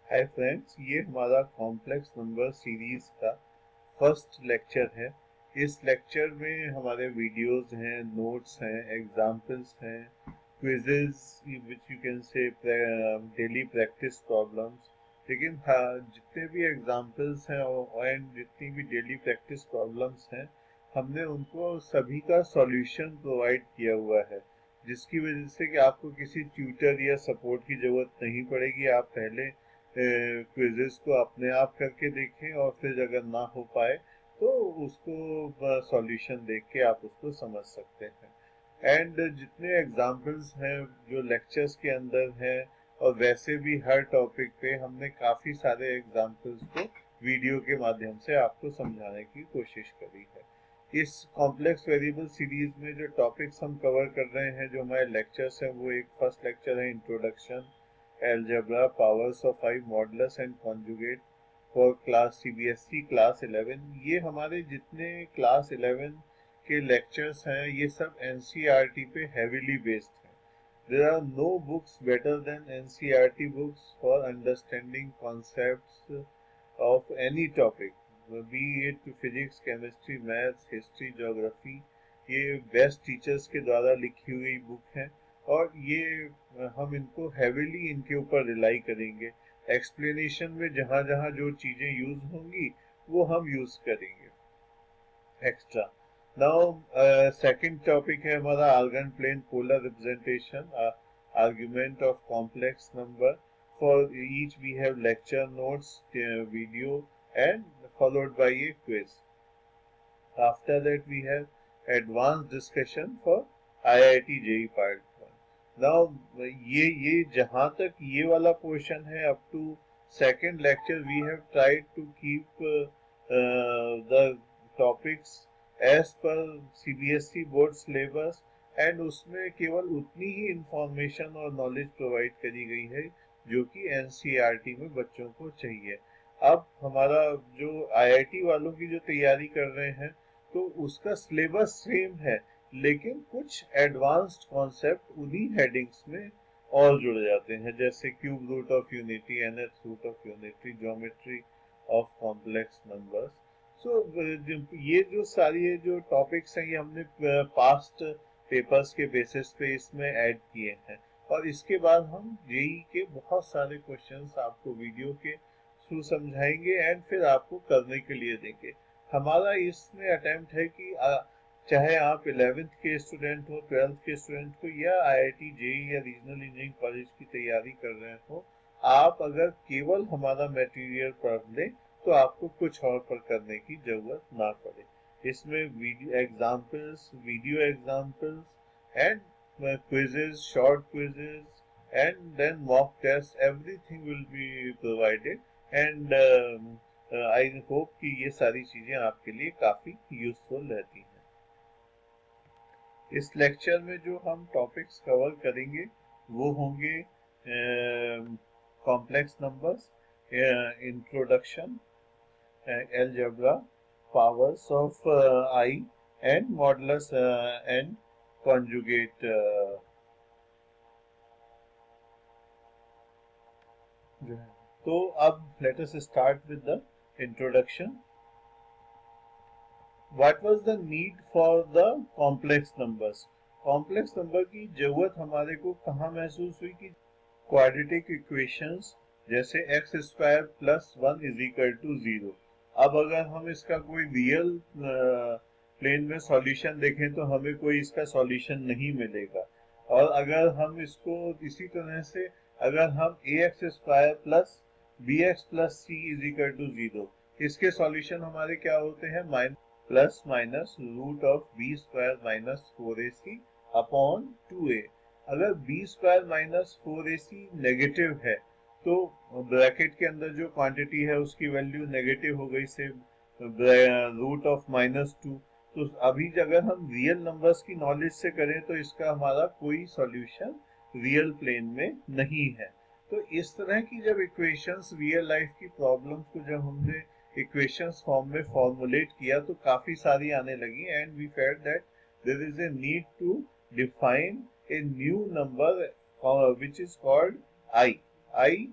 Hi friends, ये हमारा complex number series का फर्स्ट लेक्चर है। इस लेक्चर में हमारे वीडियोस हैं, नोट्स हैं, एग्जाम्पल्स हैं, quizzes which you can say daily practice problems. लेकिन हाँ, जितने भी एग्जाम्पल्स हैं एंड जितनी भी डेली प्रैक्टिस प्रॉब्लम्स हैं, हमने उनको सभी का सॉल्यूशन प्रोवाइड किया हुआ है, जिसकी वजह से कि आपको किसी ट्यूटर या सपोर्ट की जरूरत नहीं पड़ेगी। आप पहले क्विजेस को अपने आप करके देखें और फिर अगर ना हो पाए तो उसको सॉल्यूशन देख के आप उसको समझ सकते हैं। एंड जितने एग्जाम्पल्स हैं जो लेक्चर्स के अंदर हैं, और वैसे भी हर टॉपिक पे हमने काफ़ी सारे एग्जाम्पल्स को वीडियो के माध्यम से आपको समझाने की कोशिश करी है। इस कॉम्प्लेक्स वेरिएबल सीरीज में जो टॉपिक्स हम कवर कर रहे हैं, जो हमारे लेक्चर्स हैं, वो एक फर्स्ट लेक्चर है introduction, algebra, powers of 5, modulus and conjugate for class CBSE class 11। ये हमारे जितने क्लास 11 के लेक्चर्स हैं, ये सब एनसीईआरटी पे हेवीली बेस्ड हैं। There are no books better than NCERT books for understanding concepts of any topic, be it physics, chemistry, maths, history, geography। ये बेस्ट टीचर्स के द्वारा लिखी हुई बुक है, और ये हम इनको हेविली इनके ऊपर रिलाई करेंगे। एक्सप्लेनेशन में जहाँ जहाँ जो चीज़ें यूज होंगी वो हम यूज करेंगे एक्स्ट्रा। नाउ सेकंड टॉपिक है हमारा Argand plane polar representation, argument of complex number. For each we have lecture notes, video and followed by a quiz. After that we have advanced discussion for IIT JEE Part 1. Now ये जहाँ तक ये वाला portion है, up to second lecture we have tried to keep the topics as per CBSE board syllabus, and उसमें केवल उतनी ही information और नॉलेज प्रोवाइड करी गई है जो कि एनसीईआरटी में बच्चों को चाहिए। अब हमारा जो आईआईटी वालों की जो तैयारी कर रहे हैं, तो उसका सिलेबस सेम है, लेकिन कुछ एडवांस्ड कॉन्सेप्ट उन्हीं हेडिंग्स में और जुड़ जाते हैं, जैसे cube root of unity, nth root of unity, geometry of complex numbers. So ये जो सारी जो टॉपिक्स हैं, ये हमने पास्ट पेपर्स के बेसिस पे इसमें ऐड किए हैं, और इसके बाद हम जेई के बहुत सारे क्वेश्चंस आपको वीडियो के थ्रू समझाएंगे एंड फिर आपको करने के लिए देंगे। हमारा इसमें अटेम्प्ट है कि चाहे आप 11th के स्टूडेंट हो, 12th के स्टूडेंट हो, या आईआईटी जेई या रीजनल इंजीनियरिंग कॉलेज की तैयारी कर रहे हो, आप अगर केवल हमारा मटेरियल पढ़ लें तो आपको कुछ और पर करने की जरूरत ना पड़े। इसमें video examples and quizzes, short quizzes, and then mock tests, everything will be provided, and I hope कि ये सारी चीजें आपके लिए काफी यूजफुल रहती हैं। इस लेक्चर में जो हम टॉपिक्स कवर करेंगे वो होंगे complex numbers, introduction, algebra, powers of i and modulus and conjugate जो है। तो अब let us start with the introduction. What was the need for the complex numbers? Complex number की जरूरत हमारे को कहाँ महसूस हुई कि क्वाड्रेटिक इक्वेशंस जैसे x square plus 1 is equal to 0। अब अगर हम इसका कोई रियल प्लेन में सॉल्यूशन देखें तो हमें कोई इसका सॉल्यूशन नहीं मिलेगा। और अगर हम इसको इसी तरह से, अगर हम a x square plus b x plus c is equal to 0, इसके सॉल्यूशन हमारे क्या होते हैं, plus minus root of b square minus 4ac upon 2a। अगर B square minus 4ac negative है तो ब्रैकेट के अंदर जो क्वांटिटी है उसकी वैल्यू नेगेटिव हो गई, से रूट ऑफ -2। तो अभी अगर हम रियल नंबर्स की नॉलेज से करें तो इसका हमारा कोई सॉल्यूशन रियल प्लेन में नहीं है। तो इस तरह की जब इक्वेशंस, रियल लाइफ की प्रॉब्लम्स को जब हमने इक्वेशंस फॉर्म में फॉर्मुलेट किया तो काफी सारी आने लगी, and we felt that there is a need to define a new number which is called i. I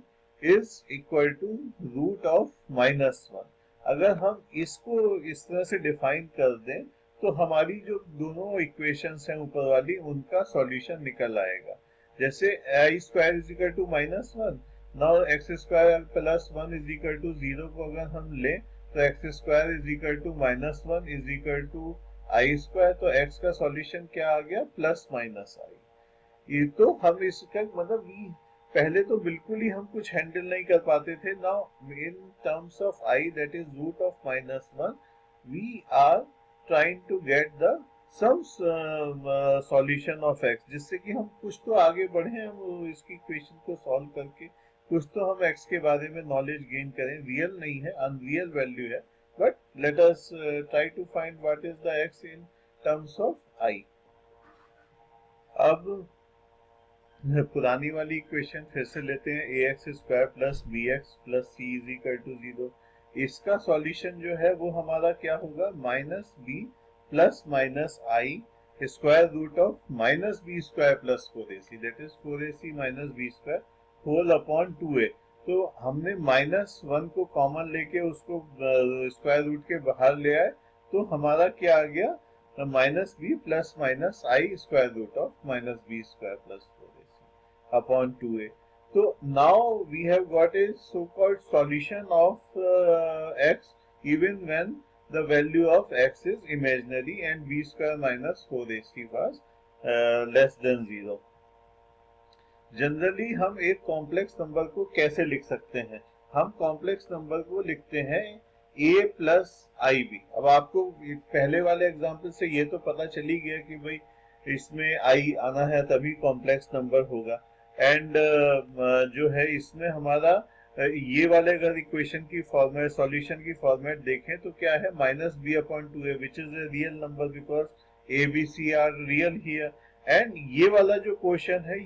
is equal to root of -1। अगर हम इसको इस तरह से डिफाइन कर दें तो हमारी जो दोनों इक्वेशंस हैं ऊपर वाली उनका सॉल्यूशन निकल आएगा। जैसे i square is equal to -1, now x square plus 1 is equal to 0 को अगर हम लें तो x square is equal to -1 is equal to i square, तो एक्स का सॉल्यूशन क्या आ गया, प्लस माइनस आई। ये तो हम इसका मतलब पहले तो बिल्कुल ही हम कुछ हैंडल नहीं कर पाते थे। Now in terms of i that is root of -1 we are trying to get the some solution of x, जिससे कि हम कुछ तो आगे बढ़े, हम इसकी इक्वेशन को सॉल्व करके कुछ तो हम एक्स के बारे में नॉलेज गेन करें। रियल नहीं है, अनरियल वैल्यू है, but let us try to find what is the x in terms of i. अब पुरानी वाली इक्वेशन फिर से लेते हैं, a x square plus b x plus c is equal to 0। इसका सॉल्यूशन जो है वो हमारा क्या होगा, minus b plus minus i square root of minus b square plus 4ac, that is 4ac minus b square whole upon 2a। तो हमने -1 को कॉमन लेके उसको स्क्वायर रूट के बाहर ले आए, तो हमारा क्या आ गया, minus b plus minus i square root of minus b square plus 4ac upon 2a। So now we have got a so-called solution of x even when the value of x is imaginary and b square minus 4ac was less than 0. Generally हम एक complex number को कैसे लिख सकते हैं, हम complex number को लिखते हैं a प्लस आई बी। अब आपको पहले वाले एग्जांपल से ये तो पता चली गया कि भाई इसमें i आना है तभी कॉम्प्लेक्स नंबर होगा। एंड जो है इसमें हमारा ये वाले अगर इक्वेशन की फॉर्मेट, सॉल्यूशन की फॉर्मेट देखें तो क्या है, minus b upon 2a which is a real number because a b c are real here, and ये वाला जो पोर्शन है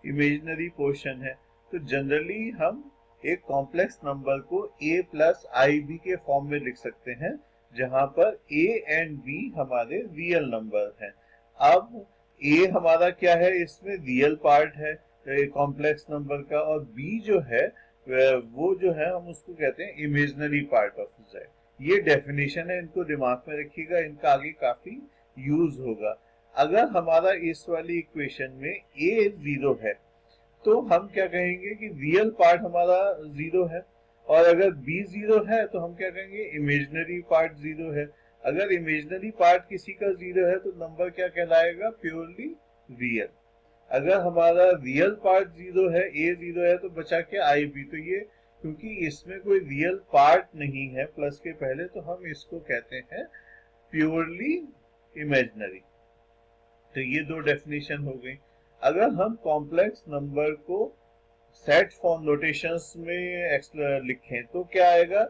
इमेजिनरी पोर्शन है। तो जनरली हम एक कॉम्प्लेक्स नंबर को a प्लस आई बी के फॉर्म में लिख सकते हैं, जहां पर a एंड b हमारे रियल नंबर हैं। अब a हमारा क्या है, इसमें रियल पार्ट है कॉम्प्लेक्स नंबर का, और b जो है वो जो है हम उसको कहते हैं इमेजिनरी पार्ट ऑफ z। ये डेफिनेशन है, इनको दिमाग में रखिएगा, इनका आगे काफी यूज होगा। अगर हमारा इस वाली इक्वेशन में a 0 है तो हम क्या कहेंगे कि रियल पार्ट हमारा 0 है, और अगर b 0 है तो हम क्या कहेंगे, इमेजिनरी पार्ट 0 है। अगर इमेजिनरी पार्ट किसी का 0 है तो नंबर क्या कहलाएगा, प्योरली रियल। अगर हमारा रियल पार्ट 0 है, a 0 है, तो बचा क्या, आई बी। तो ये क्योंकि इसमें कोई रियल पार्ट नहीं है प्लस के पहले, तो हम इसको कहते हैं प्योरली इमेजिनरी। तो ये दो डेफिनेशन हो गई। अगर हम कॉम्प्लेक्स नंबर को सेट फॉर्म नोटेशंस में लिखें तो क्या आएगा,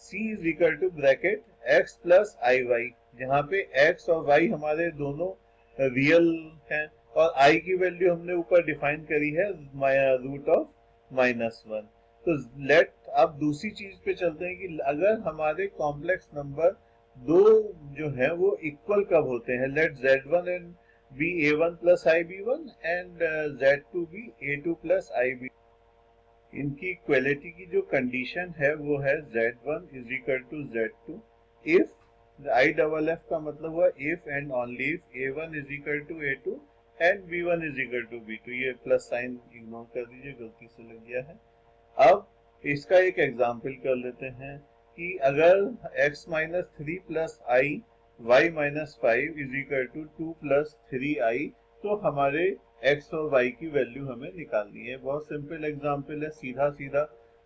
c is equal to bracket x plus i y, जहाँ पे x और y हमारे दोनों रियल हैं, और i की वैल्यू हमने ऊपर डिफाइन करी है रूट ऑफ -1। तो लेट अब दूसरी चीज पे चलते हैं कि अगर हमारे कॉम्प्लेक्स नंबर दो जो है वो इक्वल कब होते हैं, let z1 and be a1 plus ib1 and z2 be a2 plus ib। इनकी इक्वलिटी की जो कंडीशन है वो है z1 is equal to z2 if i double f का मतलब हुआ if and only if a1 is equal to a2 and b1 is equal to b2। ये प्लस साइन इग्नोर कर दीजिए, गलती से लग गया है। अब इसका एक एग्जांपल कर लेते हैं कि अगर x minus 3 plus i y minus 5 is equal to 2 plus 3i, तो हमारे x और y की वैल्यू हमें निकालनी है। बहुत सिंपल एग्जांपल है, सीधा सीधा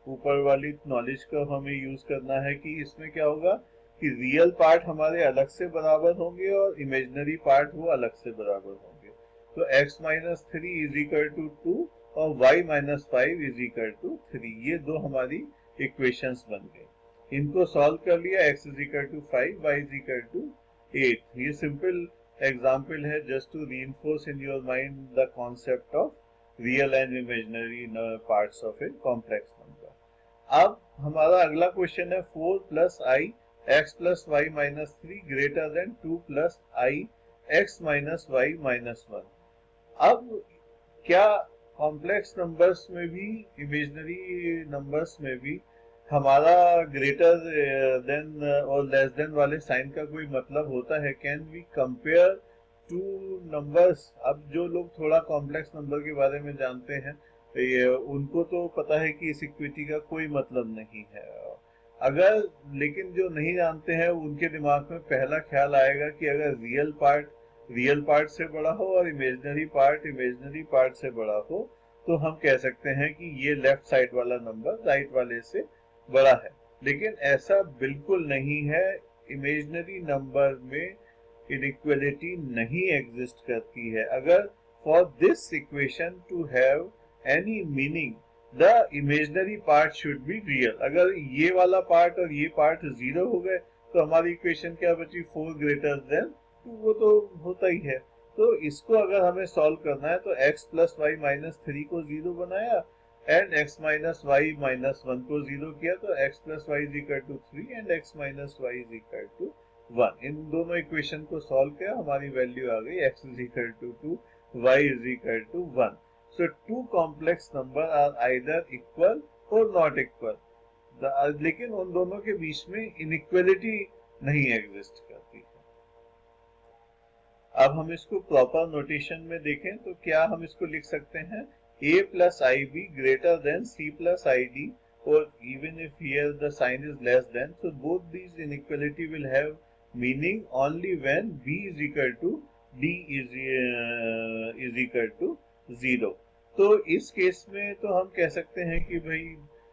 ऊपर वाली नॉलेज का हमें यूज करना है कि इसमें क्या होगा कि रियल पार्ट हमारे अलग से बराबर होंगे और इमेजिनरी पार्ट वो अलग से बराबर होंगे। तो x minus 3 is equal to 2 और y minus 5 is equal to 3, ये दो हमारी इक्वेशंस बन गई। इनको सॉल्व कर लिया, x is equal to 5, y is equal to 8। ये सिंपल एग्जाम्पल है just to reinforce in your mind the concept of real and imaginary parts of a complex number. अब हमारा अगला क्वेश्चन है 4 plus i x plus y minus 3 greater than 2 plus i x minus y minus 1। अब क्या complex numbers में भी, imaginary numbers में भी हमारा ग्रेटर देन और लेस देन वाले साइन का कोई मतलब होता है? Can we compare two numbers? अब जो लोग थोड़ा कॉम्प्लेक्स नंबर के बारे में जानते हैं, ये उनको तो पता है कि इस इक्विटी का कोई मतलब नहीं है। अगर लेकिन जो नहीं जानते हैं उनके दिमाग में पहला ख्याल आएगा कि अगर रियल पार्ट से बड़ा हो और इमेजिनरी पार्ट से बड़ा हो, तो हम कह सकते हैं कि ये लेफ्ट साइड वाला नंबर राइट वाले से बड़ा है। लेकिन ऐसा बिल्कुल नहीं है। इमेजिनरी नंबर में इनइक्वालिटी नहीं एग्जिस्ट करती है। अगर for this equation two have any meaning, the imaginary part should be real. अगर ये वाला पार्ट और ये पार्ट जीरो हो गए तो हमारी इक्वेशन क्या बची? 4 ग्रेटर देन 2। वो तो होता ही है। तो इसको अगर हमें सॉल्व करना है तो x प्लस वाई माइनस 3 को जीरो बनाया and x minus y minus 1 को जीरो किया, तो x plus y is equal to 3 and x minus y is equal to 1। इन दोनों इक्वेशन को सॉल्व किया, हमारी वैल्यू आ गई x is equal to 2, y is equal to 1। So two complex number are either equal or not equal. लेकिन उन दोनों के बीच में इनइक्वालिटी नहीं एग्जिस्ट करती है। अब हम इसको प्रॉपर नोटेशन में देखें तो क्या हम इसको लिख सकते हैं? a plus ib greater than c plus id, or even if here the sign is less than, so both these inequality will have meaning only when b is equal to d is equal to 0। तो इस case में तो हम कह सकते हैं कि भाई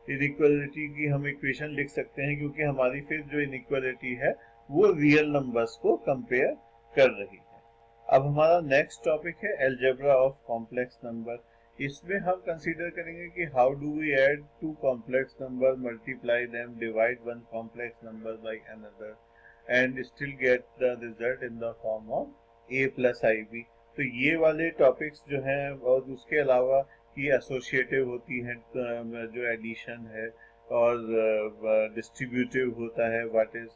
इनइक्वालिटी की हम इक्वेशन लिख सकते हैं, क्योंकि हमारी फिर जो इनइक्वालिटी है वो रियल नंबर्स को कंपेयर कर रही है। अब हमारा नेक्स्ट टॉपिक है अलजेब्रा ऑफ कॉम्प्लेक्स नंबर। इसमें हम कंसीडर करेंगे कि how do we add two complex number, multiply them, divide one complex number by another and still get the result in the form of a plus ib। तो ये वाले topics जो हैं, और उसके अलावा कि एसोसिएटिव होती हैं, जो एडिशन है, और डिस्ट्रीब्यूटिव होता है, what is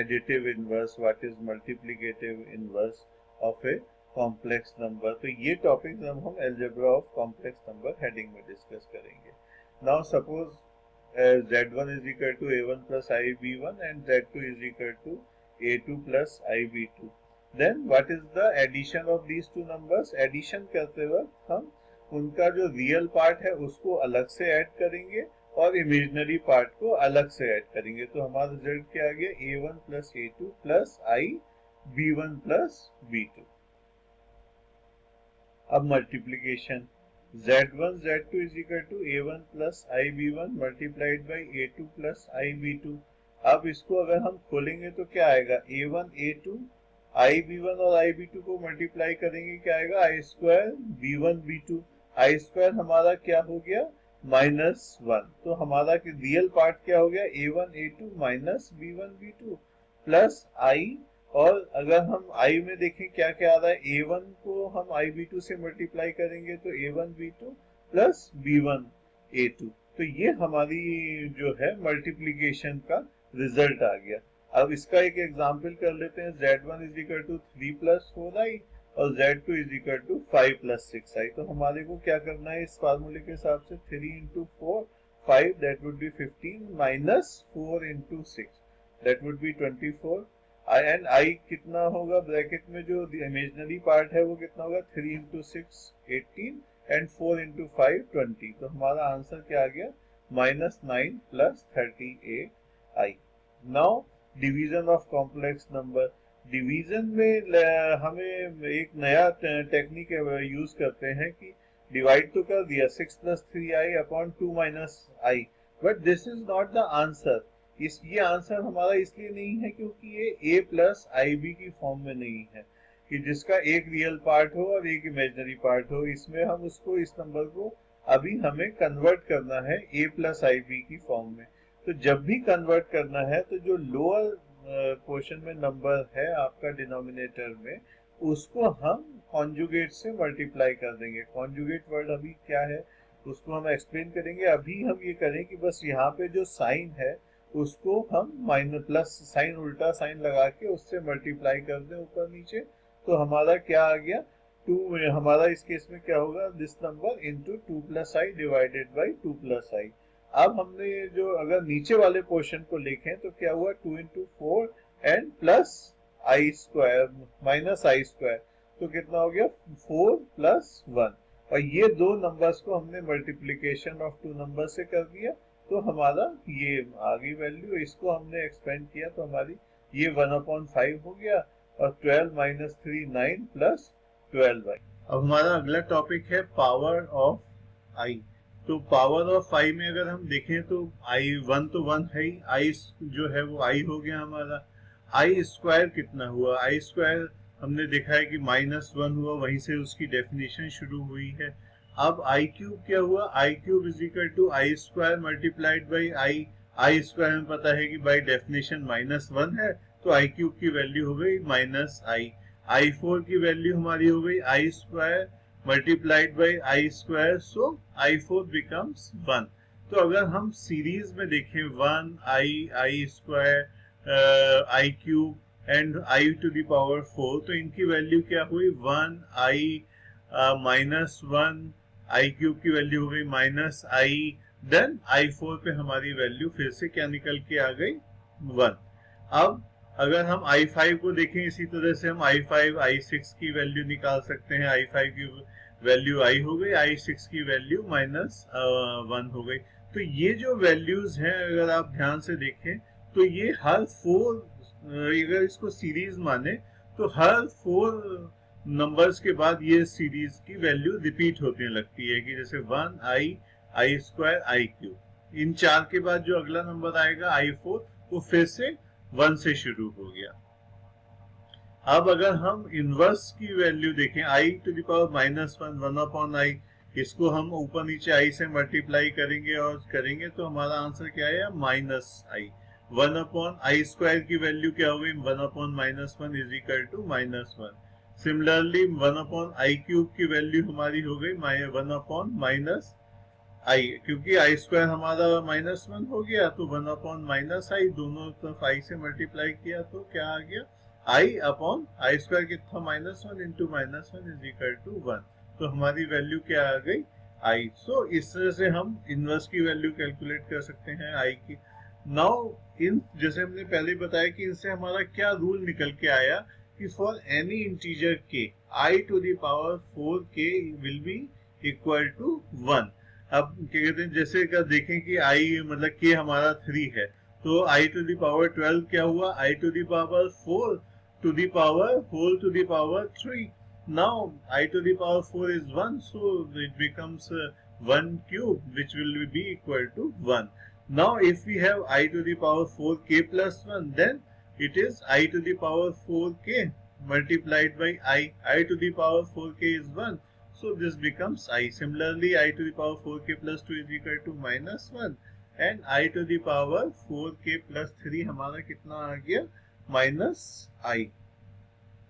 additive inverse, what is multiplicative inverse of a complex number. तो ये टॉपिक्स हम algebra of complex number heading में डिस्कस करेंगे। Now suppose z1 is equal to a1 plus ib1 and z2 is equal to a2 plus ib2। Then what is the addition of these two numbers? Addition करते वक्त हम उनका जो real part है उसको अलग से ऐड करेंगे और इमेजिनरी पार्ट को अलग से ऐड करेंगे। तो हमारा रिजल्ट क्या आ गया? a1 plus a2 plus i b1 plus b2। अब multiplication, z1 z2 is equal to a1 plus ib1 multiplied by a2 plus ib2। अब इसको अगर हम खोलेंगे तो क्या आएगा? a1 a2 आई b1 और आई b2 को मल्टीप्लाई करेंगे, क्या आएगा? आई स्क्वायर b1 b2। आई स्क्वायर हमारा क्या हो गया? -1। तो हमारा रियल पार्ट क्या हो गया? a1 a2 minus b1 b2 plus i. और अगर हम आई में देखें क्या क्या आ रहा है, a1 को हम आई b2 से मल्टीप्लाई करेंगे तो a1 b2 plus b1 a2। तो ये हमारी जो है मल्टीप्लीकेशन का रिजल्ट आ गया। अब इसका एक एग्जाम्पल कर लेते हैं। z1 is equal to 3 plus 4i और z2 is equal to 5 plus 6i। तो हमारे को क्या करना है इस फार्मूले के हिसाब से? 3 into 4 5, that would be 15, minus 4 into 6 that would be 24। And i कितना होगा? ब्रैकेट में जो इमेजिनरी पार्ट है वो कितना होगा? 3 इंटू 6 18 एंड 4 इंटू 5 20। तो हमारा आंसर क्या आ गया? -9 plus 38i। Now division of complex number. Division में हमें एक नया टेक्निक यूज करते हैं कि डिवाइड तो कर दिया 6 plus 3i upon 2 minus i, but this is not the answer. ये आंसर हमारा इसलिए नहीं है क्योंकि ये a प्लस ib की फॉर्म में नहीं है, कि जिसका एक रियल पार्ट हो और एक इमेजिनरी पार्ट हो। इसमें हम उसको, इस नंबर को अभी हमें कन्वर्ट करना है a प्लस ib की फॉर्म में। तो जब भी कन्वर्ट करना है तो जो लोअर पोर्शन में नंबर है आपका डिनोमिनेटर में, उसको हम कॉन्जुगेट से मल्टीप्लाई कर देंगे। कॉन्जुगेट वर्ड अभी क्या है उसको हम एक्सप्लेन करेंगे। अभी हम ये करें कि बस यहाँ पे जो साइन है उसको हम माइनस प्लस साइन, उल्टा साइन लगा के उससे मल्टीप्लाई कर दें ऊपर नीचे। तो हमारा क्या आ गया? 2 हमारा इस केस में क्या होगा, this number into 2 plus i divided by 2 plus i. अब हमने ये जो अगर नीचे वाले पोर्शन को लिखें तो क्या हुआ, 2 into 4 and plus i square minus i square, तो कितना हो गया 4 प्लस 1। और ये दो नंबर्स को हमने मल्टीप्लीकेशन ऑफ टू नंबर से कर दिया, तो हमारा ये आ गई वैल्यू। इसको हमने एक्सपेंड किया तो हमारी ये 1/5 हो गया, और 12 माइनस 3 9 प्लस 12 आई। अब हमारा अगला टॉपिक है पावर ऑफ आई। तो पावर ऑफ आई में अगर हम देखें तो आई 1 तो 1 है ही, आई जो है वो आई हो गया हमारा। आई स्क्वायर कितना हुआ, आई स्क्वायर हमने देखा है कि -1 हुआ, वहीं से उसकी डेफिनेशन शुरू हुई है। अब आई क्यूब क्या हुआ, i cube is equal to i square multiplied by i. I square हमें पता है कि बाई डेफिनेशन -1 है, तो आई क्यूब की वैल्यू हो गई माइनस आई। आई 4 की वैल्यू हमारी हो गई i square multiplied by i square, so i 4 becomes 1। तो अगर हम सीरीज में देखें 1 i square i cube and i to the power 4, तो इनकी वैल्यू क्या हुई 1 आई -1, आई क्यूब की वैल्यू हो गई माइनस आई, देन आई 4 पे हमारी वैल्यू फिर से क्या निकल के आ गई 1। अब अगर हम i5 को देखें, इसी तरह से हम i5 i6 की वैल्यू निकाल सकते हैं। i5 की वैल्यू i हो गई, i6 की वैल्यू -1 हो गई। तो ये जो वैल्यूज हैं अगर आप ध्यान से देखें तो ये हर 4, अगर इसको सीरीज माने तो हर 4 नंबर्स के बाद ये सीरीज की वैल्यू रिपीट होने लगती है, कि जैसे 1 आई स्क्वायर आई क्यूब, इन 4 के बाद जो अगला नंबर आएगा i4 वो फिर से 1 से शुरू हो गया। अब अगर हम इनवर्स की वैल्यू देखें, आई टू द पावर -1 1/i, इसको हम ऊपर नीचे आई से मल्टीप्लाई करेंगे और करेंगे तो हमारा आंसर क्या आया -i। 1/i स्क्वायर की वैल्यू क्या हो गई 1/-1 is equal to -1। Similarly 1/i cube की वैल्यू हमारी हो गई 1/-, क्योंकि आई स्क्वायर हमारा -1 हो गया, तो 1/-i, दोनों तरफ i से मल्टीप्लाई किया तो क्या आ गया आई स्क्वायर कितना -1 इंटू -1 इज इक्वल टू 1। तो हमारी वैल्यू क्या आ गई आई। सो इस तरह से हम इनवर्स की वैल्यू कैलकुलेट कर सकते हैं आई की। नाउ इन जैसे हमने पहले बताया कि इनसे हमारा क्या रूल निकल के आया कि for any integer k i to the power 4k will be equal to 1। अब क्या कहते हैं, जैसे अगर देखें कि आई मतलब k हमारा 3 है, तो आई टू द पावर 12 क्या हुआ, i to the power 4 to the power whole to the power 3। Now i to the power 4 is 1, so it becomes 1 cube which will be equal to 1. Now if we have I to the power 4k plus 1, then it is I to the power 4k multiplied by I to the power 4k is 1. So this becomes I. Similarly, I to the power 4k plus 2 is equal to -1, and I to the power 4k plus 3 हमारा कितना आ गया -i।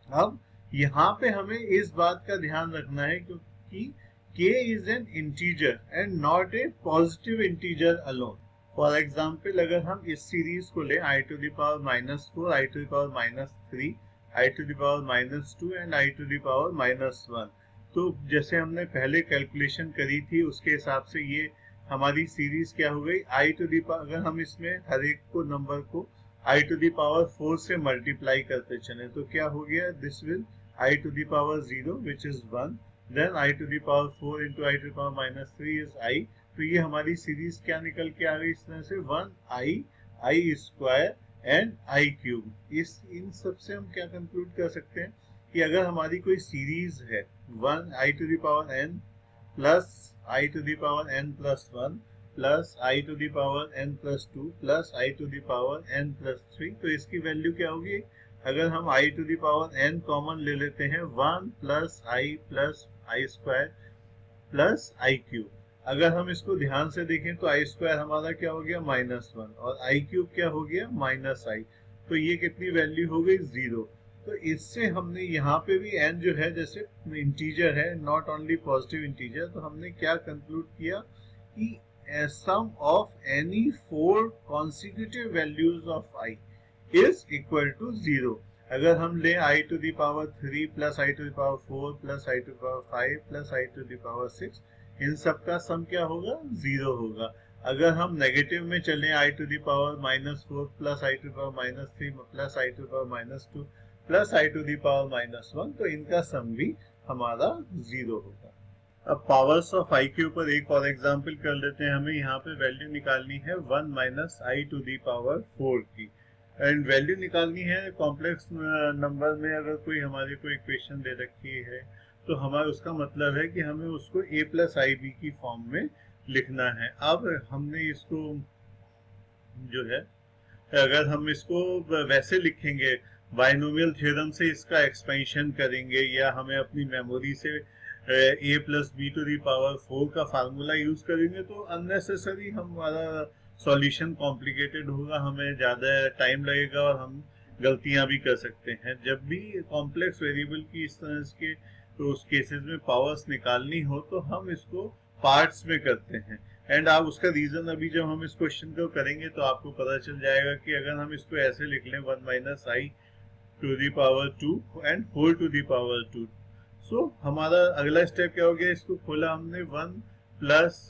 अब यहाँ पे हमें इस बात का ध्यान रखना है क्योंकि k is an integer and not a positive integer alone. For example अगर हम इस सीरीज को ले i to the power -4, i to the power -3, i to the power -2 and i to the power -1, तो जैसे हमने पहले कैलकुलेशन करी थी उसके हिसाब से ये हमारी सीरीज क्या हो गई i to the power, अगर हम इसमें हर एक को नंबर को i to the power 4 से मल्टीप्लाई करते चले तो क्या हो गया, this will i to the power 0 which is 1, then i to the power 4 into i to the power -3 is i। तो ये हमारी सीरीज क्या निकल के आ गई इस तरह से 1 i square and I cube. इन सब से हम क्या कंक्लूड कर सकते हैं कि अगर हमारी कोई सीरीज है 1 i to the power n plus i to the power n plus 1 plus i to the power n plus 2 plus i to the power n plus 3, तो इसकी वैल्यू क्या होगी, अगर हम i to the power n common ले लेते हैं 1 plus i square plus i cube. अगर हम इसको ध्यान से देखें तो आई स्क्वायर हमारा क्या हो गया -1 और आई क्यूब क्या हो गया -i, तो ये कितनी वैल्यू हो गई 0। तो इससे हमने यहाँ पे भी n जो है जैसे इंटीजर है, नॉट ओनली पॉजिटिव इंटीजर, तो हमने क्या कंक्लूड किया कि sum of any 4 consecutive values of i is equal to 0। अगर हम लें i to the power 3 plus i to the power 4 plus i to the power 5 plus i to the power 6, इन सब का सम क्या होगा? 0 होगा। अगर हम नेगेटिव में चलें i to the power -4 plus i to the power -3 plus i to the power -2 plus i to the power -1, तो इनका सम भी हमारा 0 होगा। अब पावर्स ऑफ आई के ऊपर एक और एग्जांपल कर लेते हैं। हमें यहाँ पे वैल्यू निकालनी है 1 minus i to the power 4 की, एंड वैल्यू निकालनी है कॉम्प्लेक्स नंबर में। अगर कोई हमारे को इक्वेशन दे रखी है तो हमारा उसका मतलब है कि हमें उसको a प्लस आई बी की फॉर्म में लिखना है। अब हमने इसको जो है, अगर हम इसको वैसे लिखेंगे, बाइनोमियल थ्योरम से इसका एक्सपेंशन करेंगे, या हमें अपनी मेमोरी से a plus b to the power 4 का फार्मूला यूज करेंगे, तो अननेसेसरी हमारा सॉल्यूशन कॉम्प्लिकेटेड होगा, हमें ज़्यादा टाइम लगेगा और हम गलतियां भी कर सकते हैं। जब भी कॉम्प्लेक्स वेरिएबल की इस तरह के तो उस केसेस में पावर्स निकालनी हो तो हम इसको पार्ट्स में करते हैं। एंड आप उसका रीजन अभी जब हम इस क्वेश्चन को करेंगे तो आपको पता चल जाएगा कि अगर हम इसको ऐसे लिख लें 1 minus i to the power 2 and whole to the power 2, so हमारा अगला स्टेप क्या हो गया? इसको खोला हमने 1 plus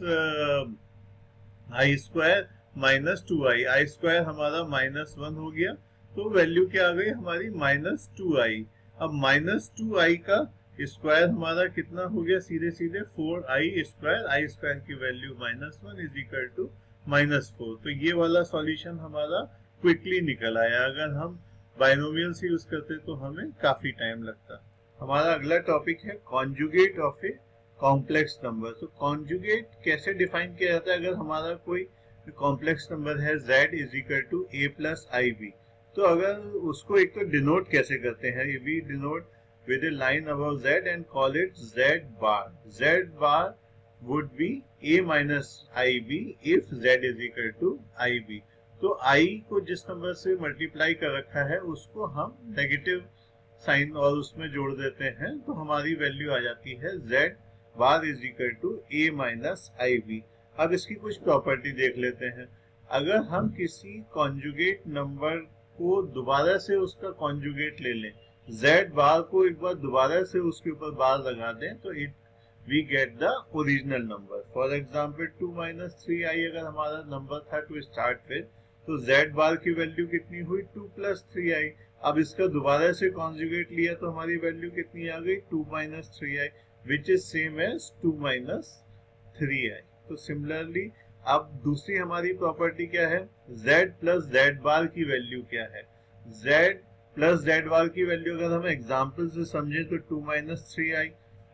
i square minus 2i, I square हमारा -1 हो गया, तो वैल्यू क्या आ गई हमारी? -2i। अब -2i का स्क्वायर हमारा कितना हो गया? सीधे सीधे 4i स्क्वायर, आई स्क्वायर की वैल्यू -1 इज इक्वल टू -4। तो ये वाला सॉल्यूशन हमारा क्विकली निकल आया। अगर हम बाइनोमियल से यूज करते तो हमें काफी टाइम लगता। हमारा अगला टॉपिक है conjugate of a complex number. तो कॉन्जुगेट कैसे डिफाइन किया जाता है? अगर हमारा कोई कॉम्प्लेक्स नंबर है z is equal to a plus i b, तो अगर उसको एक तो डिनोट कैसे करते हैं? We denote with a line above z and call it z bar. Z bar would be a minus ib if z is equal to ib. तो i को जिस नंबर से मल्टीप्लाई कर रखा है उसको हम नेगेटिव साइन और उसमें जोड़ देते हैं, तो हमारी वैल्यू आ जाती है z bar is equal to a minus i b. अब इसकी कुछ प्रॉपर्टी देख लेते हैं। अगर हम किसी कॉन्जुगेट नंबर को दोबारा से उसका कॉन्जुगेट ले लें, z बार को एक बार दोबारा से उसके ऊपर बार लगा दें, तो it we get the original number. For example 2 minus 3i अगर हमारा नंबर था टू स्टार्ट विद, तो z बार की वैल्यू कितनी हुई? 2 प्लस 3i। अब इसका दोबारा से कॉन्जुगेट लिया तो हमारी वैल्यू कितनी आ गई? 2 minus 3i, which is same as 2 minus 3i। तो सिमिलरली अब दूसरी हमारी प्रॉपर्टी क्या है? z प्लस z बार की वैल्यू क्या है? z प्लस जेड बार की वैल्यू अगर हम एग्जाम्पल से समझें तो 2 माइनस 3i,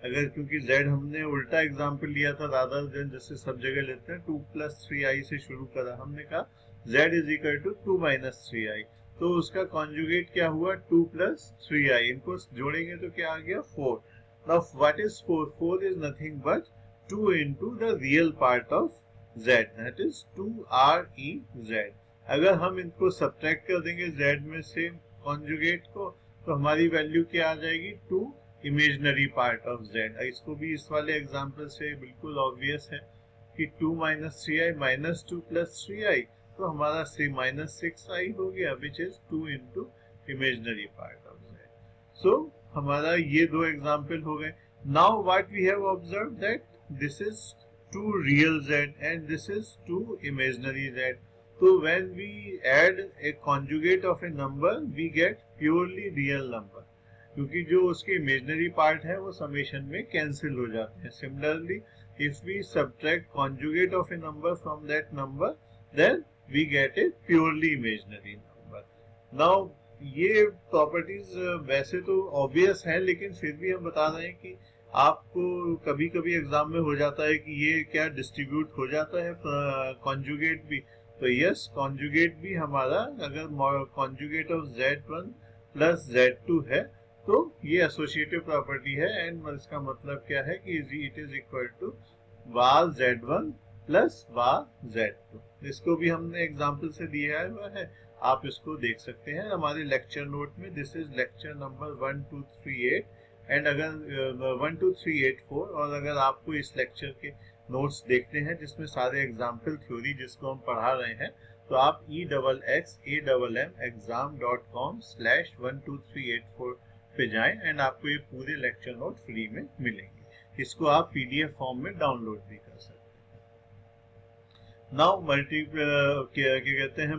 अगर क्योंकि z हमने उल्टा एग्जाम्पल लिया था रादर देन जैसे सब जगह लेते हैं 2 प्लस 3i से शुरू करा, हमने कहा z is equal to 2 minus 3i, तो उसका कॉन्जुगेट क्या हुआ? 2 प्लस 3i। इनको जोड़ेंगे तो क्या आ गया? 4। Now what is 4? 4 is nothing but 2 into the real part of z, that is 2rez। अगर हम इनको सब्ट्रैक्ट कर देंगे z में से कॉन्जुगेट को, तो हमारी वैल्यू क्या आ जाएगी? 2 इमेजिनरी पार्ट ऑफ z। इसको भी इस वाले एग्जांपल से बिल्कुल ऑब्वियस है कि 2 minus 3i minus 2 plus 3i, तो हमारा माइनस 6i हो गया, which is 2 into imaginary part of z। So हमारा ये दो एग्जाम्पल हो गए। Now what we have observe that this is 2 real z and this is 2 imaginary z. So when we add a conjugate of a number, we get purely real number, क्योंकि जो उसके imaginary part है वो summation में cancel हो जाते हैं. Similarly, if we subtract conjugate of a number from that number, then we get a purely imaginary number. Now ये properties वैसे तो obvious हैं, लेकिन फिर भी हम बता रहे हैं कि आपको कभी कभी एग्जाम में हो जाता है कि ये क्या डिस्ट्रीब्यूट हो जाता है कॉन्जुगेट भी। तो यस, कॉन्जुगेट भी हमारा अगर conjugate of z1 plus z2 है तो ये एसोसिएटिव प्रॉपर्टी है, एंड इसका मतलब क्या है कि it is equal to bar z1 plus bar z2। इसको भी हमने एग्जांपल से दिया हुआ है, आप इसको देख सकते हैं हमारे लेक्चर नोट में। This is lecture number 1238 and अगर 12384, और अगर आपको इस लेक्चर के नोट्स देखते हैं जिसमें सारे एग्जाम्पल थ्योरी जिसको हम पढ़ा रहे हैं, तो आप examexam.com/12384 पे जाएं एंड आपको ये पूरे लेक्चर नोट फ्री में मिलेंगे। इसको आप PDF फॉर्म में डाउनलोड भी कर सकते हैं। नाउ क्या कहते हैं,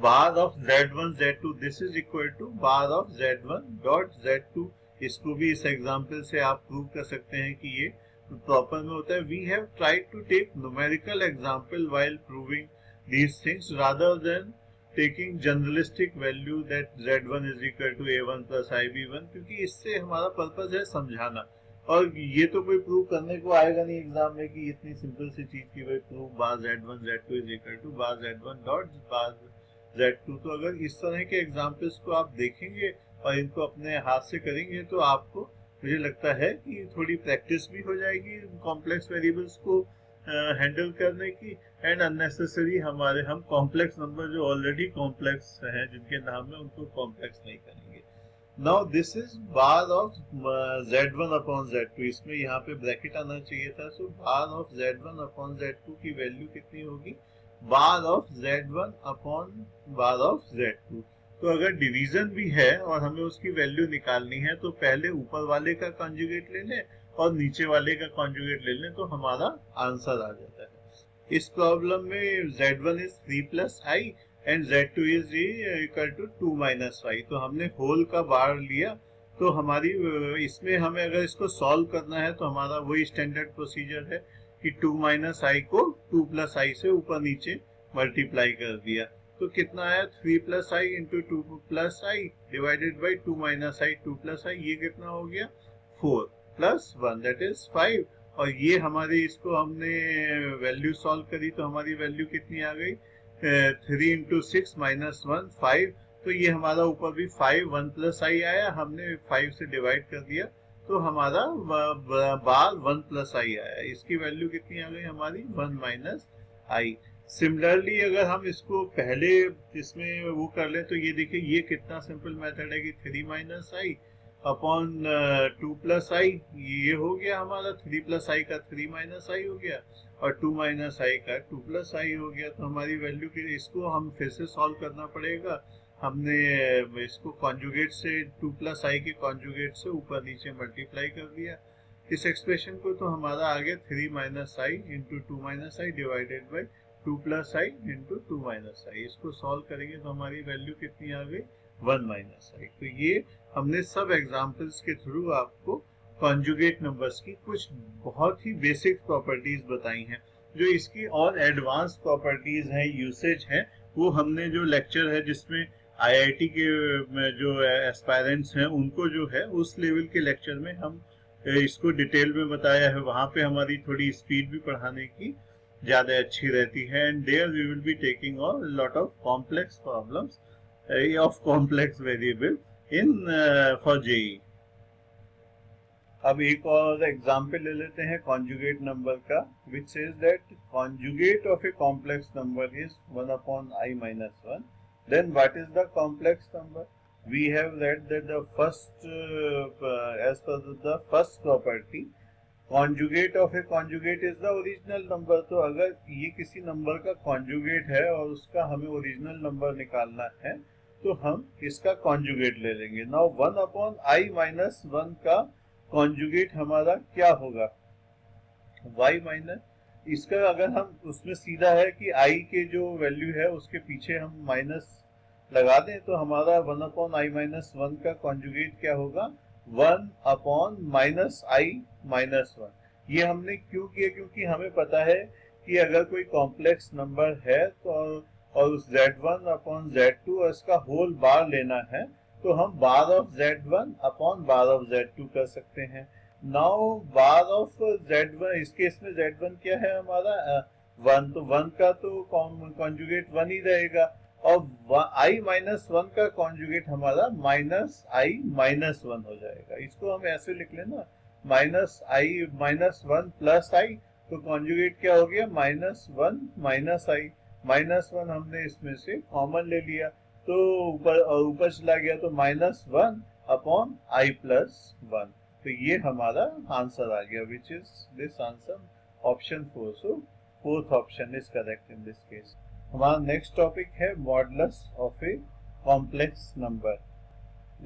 bar of Z1 Z2 this is equal to bar of Z1 dot Z2। इसको भी इस एग्जांपल से आप प्रूव कर सकते हैं कि ये प्रॉपर में होता है। We have tried to take numerical example while proving these things rather than taking generalistic value that Z1 is equal to A1 plus IB1, क्योंकि इससे हमारा पर्पस है समझाना, और ये तो कोई प्रूव करने को आएगा नहीं एग्जाम में कि इतनी सिंपल सी चीज की भाई prove bar Z1 Z2 is equal to bar Z1 dot bar Z2। तो अगर इस तरह के एग्जाम्पल्स को आप देखेंगे और इनको अपने हाथ से करेंगे तो आपको, मुझे लगता है कि थोड़ी प्रैक्टिस भी हो जाएगी कॉम्प्लेक्स वेरिएबल्स को हैंडल करने की, एंड अननेसेसरी हम कॉम्प्लेक्स नंबर जो ऑलरेडी कॉम्प्लेक्स हैं जिनके नाम है उनको कॉम्प्लेक्स नहीं करेंगे। Now this is bar of Z1 upon Z2, इसमें यहाँ पे ब्रैकेट आना चाहिए था। सो बार ऑफ Z1 अपॉन Z2 की वैल्यू कितनी होगी, bar of Z1 upon bar of Z2। तो अगर डिवीजन भी है और हमें उसकी वैल्यू निकालनी है तो पहले ऊपर वाले का कॉन्जुगेट ले लें और नीचे वाले का कॉन्जुगेट ले लें तो हमारा आंसर आ जाता है। इस प्रॉब्लम में Z1 is 3 plus i and Z2 is equal to 2 minus i. तो हमने होल का बार लिया, तो हमारी इसमें हमें अगर इसको सॉल्व करना है तो हमारा वही स्टैंडर्ड प्रोसीजर है कि 2 माइनस आई को 2 प्लस आई से ऊपर नीचे मल्टीप्लाई कर दिया। तो कितना आया, 3 plus i into 2 plus i divided by 2 minus i 2 plus i, ये कितना हो गया 4 प्लस 1 दैट इज 5। और ये हमारी इसको हमने वैल्यू सॉल्व करी तो हमारी वैल्यू कितनी आ गई, 3 इंटू 6 माइनस 1 5। तो ये हमारा ऊपर भी 5 1 प्लस आई आया, हमने 5 से डिवाइड कर दिया तो हमारा बार 1 प्लस आई आया। इसकी वैल्यू कितनी आ गई हमारी 1 माइनस आई। सिमिलरली अगर हम इसको पहले इसमें वो कर ले तो ये देखिए ये कितना सिंपल मेथड है कि 3 minus I upon 2 plus i, ये हो गया हमारा 3 प्लस आई का 3 माइनस आई हो गया और 2 माइनस आई का 2 प्लस आई हो गया। तो हमारी वैल्यू की इसको हम फिर से सॉल्व करना पड़ेगा। हमने इसको कॉन्जुगेट से 2 प्लस आई के कॉन्जुगेट से ऊपर नीचे मल्टीप्लाई कर दिया इस एक्सप्रेशन को, तो हमारा आ गया 3 minus i into 2 minus i divided by 2 plus i into 2 minus i. इसको सॉल्व करेंगे तो हमारी वैल्यू कितनी आ गई 1 माइनस आई। तो ये हमने सब एग्जाम्पल्स के थ्रू आपको कॉन्जुगेट नंबर्स की कुछ बहुत ही बेसिक प्रॉपर्टीज बताई हैं। जो इसकी और एडवांस प्रॉपर्टीज हैं, यूसेज हैं, वो हमने जो लेक्चर है जिसमें IIT के जो एस्पायरेंट्स हैं उनको जो है उस लेवल के लेक्चर में हम इसको डिटेल में बताया है। वहाँ पे हमारी थोड़ी स्पीड भी पढ़ाने की ज्यादा अच्छी रहती है, and there we will be taking on lot of complex problems of complex variable in for JEE। अब एक और एग्जाम्पल ले लेते हैं कॉन्जुगेट नंबर का, which says that conjugate of a complex number is 1 upon i minus 1। Then what is the complex number? We have read that the first, as per the first property, conjugate of a conjugate is the original number। तो अगर ये किसी number का conjugate है और उसका हमें original number निकालना है तो हम इसका conjugate ले लेंगे। Now 1 upon i minus 1 का conjugate हमारा क्या होगा, y माइनस, इसका अगर हम उसमें सीधा है कि i के जो वैल्यू है उसके पीछे हम माइनस लगा दें तो हमारा 1 अपॉन i माइनस 1 का कॉन्जुगेट क्या होगा 1 अपॉन माइनस i माइनस 1। ये हमने क्यों किया, क्योंकि हमें पता है कि अगर कोई कॉम्प्लेक्स नंबर है तो और उस Z1 अपॉन Z2 और इसका होल बार लेना है तो हम bar of Z1 upon bar of Z2 कर सकते हैं। नाउ बार ऑफ Z1, इस केस में Z1 क्या है हमारा 1, तो 1 का तो कॉन्जुगेट 1 ही रहेगा और i माइनस 1 का कॉन्जुगेट हमारा माइनस i माइनस 1 हो जाएगा। इसको हम ऐसे लिख लेना minus i minus 1 plus i, तो कॉन्जुगेट क्या हो गया माइनस 1 माइनस i माइनस 1 हमने इसमें से कॉमन ले लिया तो ऊपर चला गया तो माइनस 1 अपॉन i प्लस 1। तो ये हमारा आंसर आ गया, which is this answer option 4. So fourth option is correct in this case. हमारा नेक्स्ट टॉपिक है modulus of a complex number.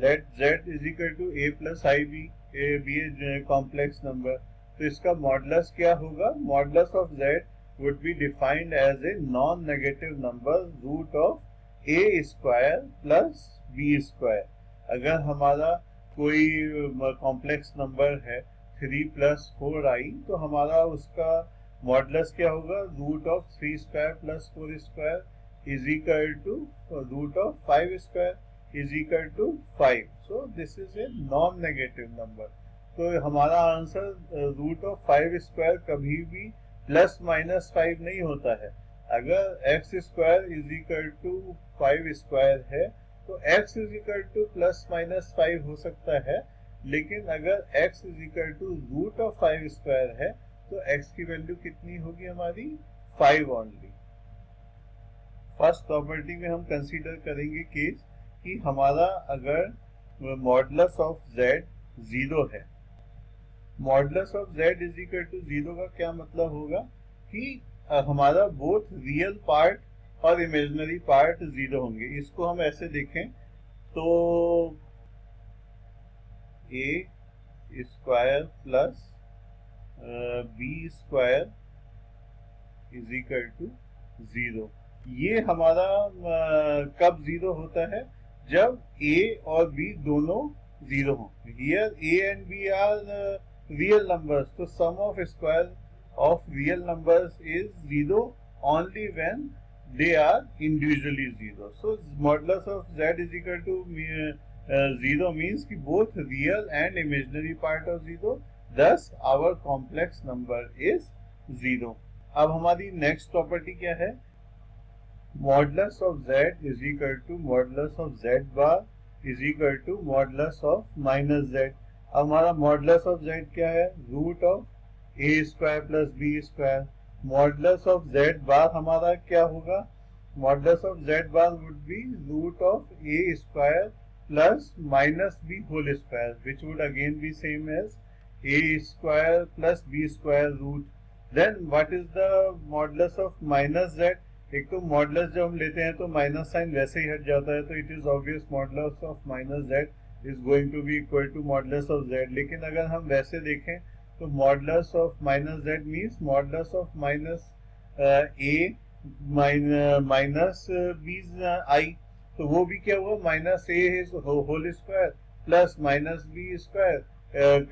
Let z is equal to a plus i b, a b a complex number. तो इसका modulus क्या होगा? Modulus of z would be defined as a non-negative number root of a square plus b square. अगर हमारा कोई complex number है 3 plus 4i, तो हमारा उसका मॉडुलस क्या होगा? Root of 3 square plus 4 square is equal to root of 5 square is equal to 5. So this is a non negative number. तो हमारा आंसर रूट ऑफ 5 स्क्वायर कभी भी प्लस माइनस 5 नहीं होता है. अगर x square is equal to 5 square है तो x is equal to plus minus 5 हो सकता है, लेकिन अगर x is equal to root of 5 square है तो x की वैल्यू कितनी होगी? हमारी 5 ओनली. फर्स्ट प्रॉपर्टी में हम कंसीडर करेंगे केस कि हमारा अगर मॉडुलस ऑफ z 0 है. Modulus of z is equal to 0 का क्या मतलब होगा? कि हमारा बोथ रियल पार्ट और इमेजिनरी पार्ट 0 होंगे. इसको हम ऐसे देखें तो a square plus b square is equal to 0. ये हमारा कब 0 होता है? जब a और b दोनों 0 हो. Here a and b are real numbers, so sum of square of real numbers is 0 only when they are individually 0. So modulus of z is equal to 0 means कि both real and imaginary part of 0, thus our complex number is 0. अब हमारी next property क्या है? Modulus of z is equal to modulus of z bar is equal to modulus of minus z. अब हमारा modulus of z क्या है? Root of a square plus b square. Modulus of z bar हमारा क्या होगा? Modulus of z bar would be root of a square plus minus b whole square, which would again be same as a square plus b square root. Then what is the modulus of minus z? एक तो modulus जब हम लेते हैं तो minus sign वैसे ही हट जाता है, तो it is obvious modulus of minus z is going to be equal to modulus of z. लेकिन अगर हम वैसे देखें तो modulus of minus z means modulus of minus a minus b I. तो वो भी क्या हुआ? Minus a whole square plus minus b square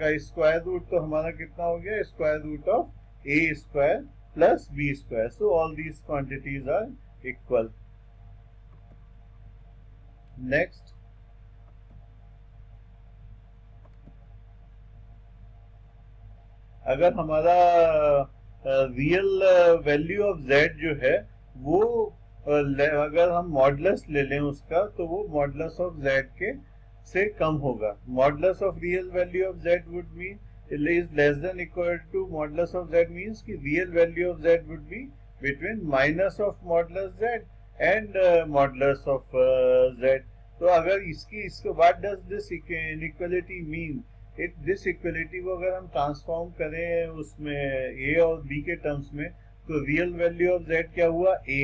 का स्क्वायर रूट. तो हमारा कितना हो गया? Square root of a square plus b square. So all these quantities are equal. Next, अगर हमारा रियल वैल्यू ऑफ z जो है वो अगर हम मॉडुलस ले लें उसका, तो वो मॉडुलस ऑफ z के से कम होगा. Modulus of real value of z would mean is less than equal to modulus of z means कि real value of z would be between minus of modulus z and modulus of z. तो अगर इसको what does this inequality mean? This equality को अगर हम transform करें उसमें a और b के टर्म्स में, तो रियल वैल्यू ऑफ z क्या हुआ? a,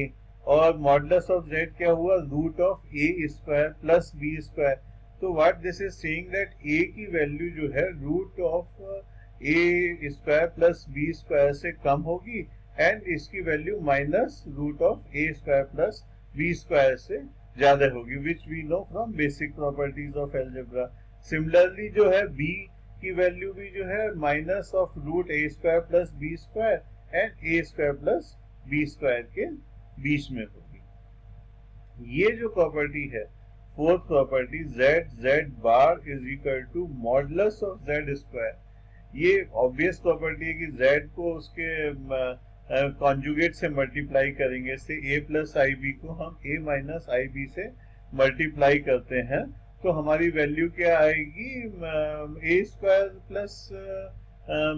और मॉडुलस ऑफ z क्या हुआ? Root of a square plus b square. तो what this is saying that a की वैल्यू जो है root of a square plus b square से कम होगी, एंड इसकी value minus root of a square plus b square से ज्यादा होगी, which we know from basic properties of algebra. Similarly जो है b की वैल्यू भी जो है minus of root a square plus b square and a square plus b square के बीच में होगी. ये जो प्रॉपर्टी है fourth property z bar is equal to modulus of z square, ये ऑब्वियस प्रॉपर्टी है कि z को उसके कॉन्जुगेट से मल्टीप्लाई करेंगे. से a प्लस आई बी को हम a माइनस आई बी से मल्टीप्लाई करते हैं, तो हमारी वैल्यू क्या आएगी? a square plus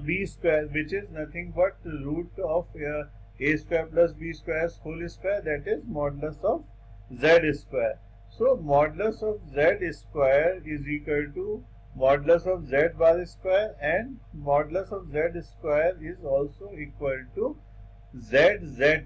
b square, which is nothing but root of a square plus b square whole square, that is modulus of z square. So modulus of z square is equal to modulus of z bar square, and modulus of z square is also equal to z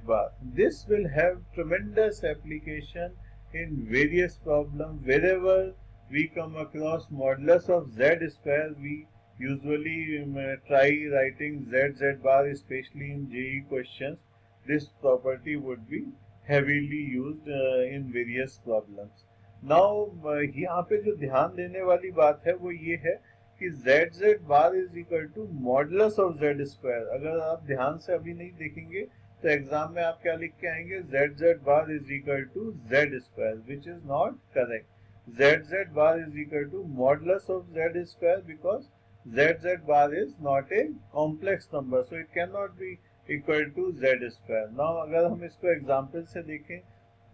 bar. This will have tremendous application in various problems. Wherever we come across modulus of z square, we usually try writing z bar, especially in JEE questions. This property would be heavily used in various problems. Now यहाँ पे जो ध्यान देने वाली बात है वो ये है कि z bar is equal to modulus of z square. अगर आप ध्यान से अभी नहीं देखेंगे तो एग्जाम में आप क्या लिख के आएंगे, z bar is equal to z square, which is not correct. z bar is equal to modulus of z square because z bar is not a complex number, so it cannot be equal to z square. Now अगर हम इसको example से देखें,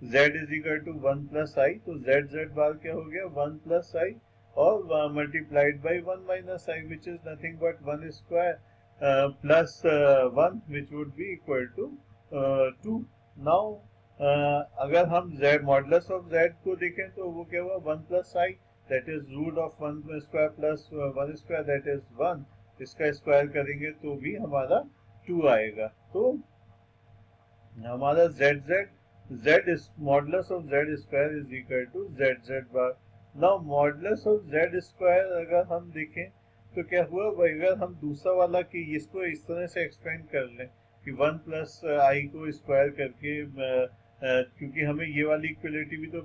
z is equal to 1 plus i, तो z बार क्या हो गया 1 plus i और multiplied by 1 minus i, which is nothing but 1 square plus 1, which would be equal to 2. Now अगर हम z मॉडुलस ऑफ z को देखें तो वो क्या हुआ 1 plus i, that is root of 1 square plus 1 square, that is 1. इसका square करेंगे तो भी हमारा 2 आएगा. तो हमारा z modulus of z square is equal to z bar. Now modulus of z square अगर हम देखें तो क्या हुआ, अगर हम दूसरा वाला कि इसको इस तरह से एक्सपेंड कर लें कि 1 प्लस आई को स्क्वायर करके, क्योंकि हमें ये वाली इक्वलिटी भी तो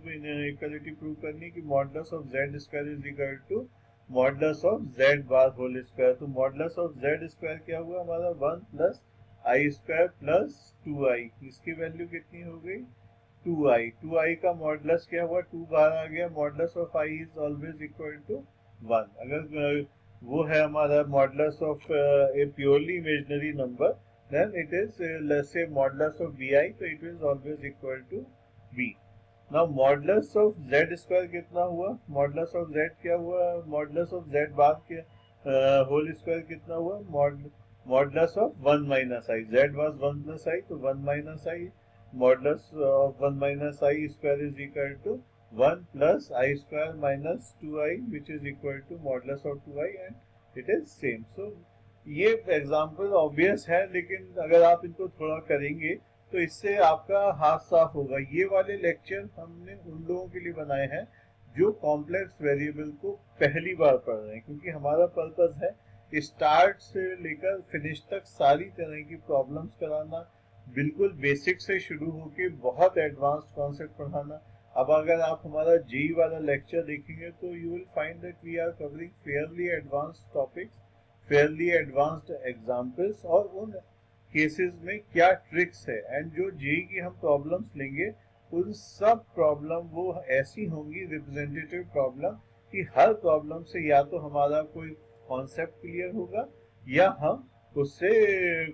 इक्वलिटी प्रूव करनी है कि modulus of z square is equal to modulus of z bar whole square. तो मॉडुलस ऑफ z स्क्वायर क्या हुआ हमारा 1 plus i square plus 2i. इसकी वैल्यू कितनी हो गई 2i. 2i का मॉडुलस क्या हुआ 2 बार आ गया. Modulus of i is always equal to 1. अगर वो है हमारा modulus of a purely imaginary number, then it is let's say modulus of bi, so it is always equal to b. Now modulus of z square कितना हुआ, modulus of z क्या हुआ, modulus of z बार के whole square कितना हुआ, modulus of 1 minus i. z was 1 plus i, तो 1 minus i, modulus of 1 minus i square is equal to 1 plus i square minus 2i, which is equal to modulus of 2i, and it is same. So ये example obvious है, लेकिन अगर आप इनको थोड़ा करेंगे तो इससे आपका हाथ साफ होगा. ये वाले लेक्चर हमने उन लोगों के लिए बनाए हैं जो कॉम्प्लेक्स वेरिएबल को पहली बार पढ़ रहे हैं, क्योंकि हमारा पर्पस है स्टार्ट से लेकर फिनिश तक सारी तरह की प्रॉब्लम्स कराना, बिल्कुल बेसिक से शुरू होके बहुत एडवांस्ड कॉन्सेप्ट पढ़ाना. अब अगर आप हमारा जेई वाला लेक्चर देखेंगे तो you will find that we are covering fairly advanced topics, fairly advanced examples, और उन केसेस में क्या ट्रिक्स है. एंड जो जेई की हम प्रॉब्लम्स लेंगे उन सब प्रॉब्लम वो ऐसी होंगी रिप्रेजेंटेटिव प्रॉब्लम कि हर प्रॉब्लम से या तो हमारा कोई कॉन्सेप्ट क्लियर होगा या हम उससे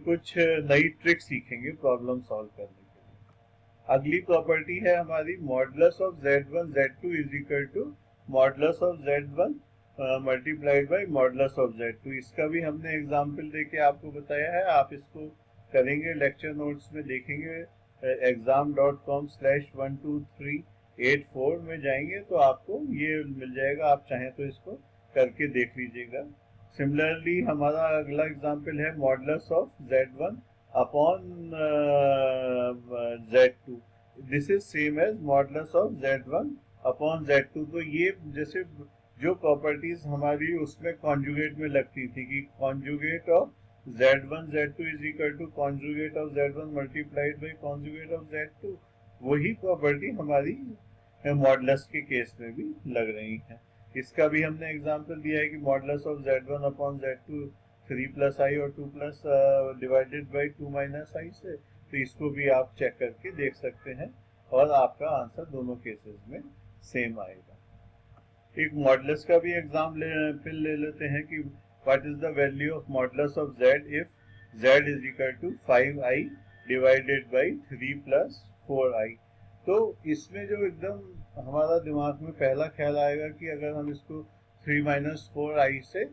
कुछ नई ट्रिक सीखेंगे प्रॉब्लम सॉल्व करने के लिए. अगली प्रॉपर्टी है हमारी modulus of z1 z2 is equal to modulus of z1 multiplied by modulus of z2. इसका भी हमने एग्जाम्पल देके आपको बताया है. आप इसको करेंगे, लेक्चर नोट्स में देखेंगे, exam.com/12384 में जाएंगे तो आपको ये मिल जाएगा. आप चाहें तो इसको करके देख लीजिएगा. सिमिलरली हमारा अगला एग्जाम्पल है modulus of z1 upon z2. This is same as modulus of z1 upon z2. तो ये जैसे जो प्रॉपर्टीज हमारी उसमें कॉन्जुगेट में लगती थी कि conjugate of z1 z2 is equal to conjugate of z1 multiplied by conjugate of z2, वही प्रॉपर्टी हमारी मॉडुलस के केस में भी लग रही है. इसका भी हमने एग्जांपल दिया है कि modulus of z1 upon z2 3 plus i और 2 plus divided by 2 minus i से. तो इसको भी आप चेक करके देख सकते हैं और आपका आंसर दोनों केसेस में सेम आएगा. एक मॉडुलस का भी एग्जाम्पल ले लेते हैं कि what is the value of modulus of z if z is equal to 5i divided by 3 plus 4i. तो इसमें जो एकदम हमारा दिमाग में पहला ख्याल आएगा कि अगर हम इसको 3 माइनस 4i से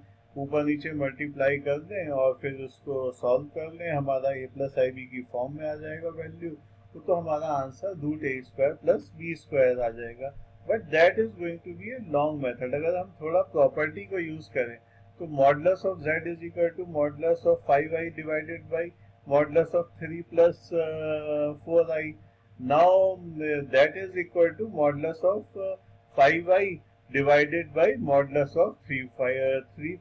ऊपर नीचे मल्टीप्लाई कर दें और फिर उसको सॉल्व कर लें, हमारा a प्लस आई बी की फॉर्म में आ जाएगा वैल्यू. तो हमारा answer root a square plus b square आ जाएगा. But that is going to be a long method. अगर हम थोड़ा प्रॉपर्टी को यूज करें तो modulus of z is equal to modulus of 5i divided by modulus of 3 plus 4i। Now that is equal to modulus of 5i divided by modulus of 3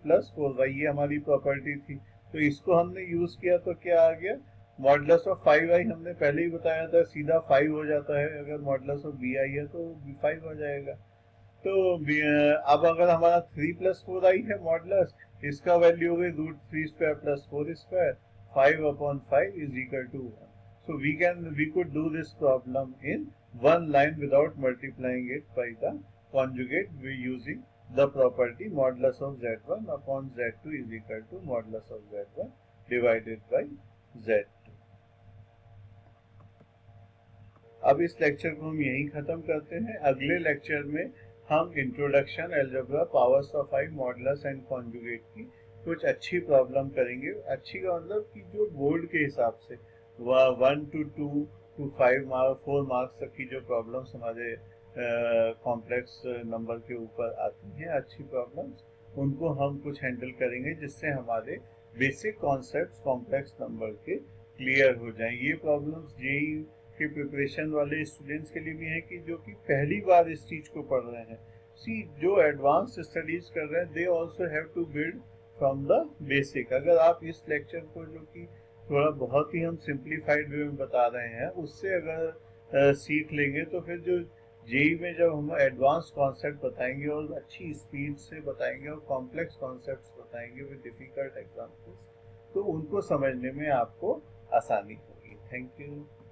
plus 4y। ये हमारी property थी, तो इसको हमने use किया तो क्या आ गया, मॉडुलस ऑफ 5i हमने पहले ही बताया था सीधा 5 हो जाता है, अगर मॉडुलस ऑफ bi है तो 5 हो जाएगा। तो अब अगर हमारा 3 प्लस 4i है मॉडुलस, इसका वैल्यू हो गई root 3 square plus 4 square, 5 upon 5 is equal to 1। So we could do this problem in one line without multiplying it by the conjugate, we using the property modulus of z1 upon z2 is equal to modulus of z1 divided by z2। अब इस lecture को हम यहीं खत्म करते हैं। अगले lecture में हम introduction algebra, powers of 5, modulus and conjugate की कुछ अच्छी प्रॉब्लम करेंगे। अच्छी का मतलब कि जो बोर्ड के हिसाब से 1 to 2 to 5 मार्क 4 मार्क्स तक की जो प्रॉब्लम्स हमारे कॉम्प्लेक्स नंबर के ऊपर आती हैं, अच्छी प्रॉब्लम्स, उनको हम कुछ हैंडल करेंगे जिससे हमारे बेसिक कॉन्सेप्ट्स कॉम्प्लेक्स नंबर के क्लियर हो जाएं। ये प्रॉब्लम्स जेईई के प्रिपरेशन वाले स्टूडेंट्स के लिए भी हैं कि जो कि पहली बार इस चीज को पढ़ रहे हैं। सी जो एडवांस स्टडीज कर रहे हैं they also have to build from the basic. अगर आप इस लेक्चर को जो कि थोड़ा बहुत ही हम सिंप्लीफाइड वे में बता रहे हैं उससे अगर सीख लेंगे तो फिर जो जेई में जब हम एडवांस कॉन्सेप्ट बताएंगे और अच्छी स्पीड से बताएंगे और कॉम्प्लेक्स कॉन्सेप्ट्स बताएंगे विद डिफिकल्ट एग्जांपल्स, तो उनको समझने में आपको आसानी होगी। Thank you.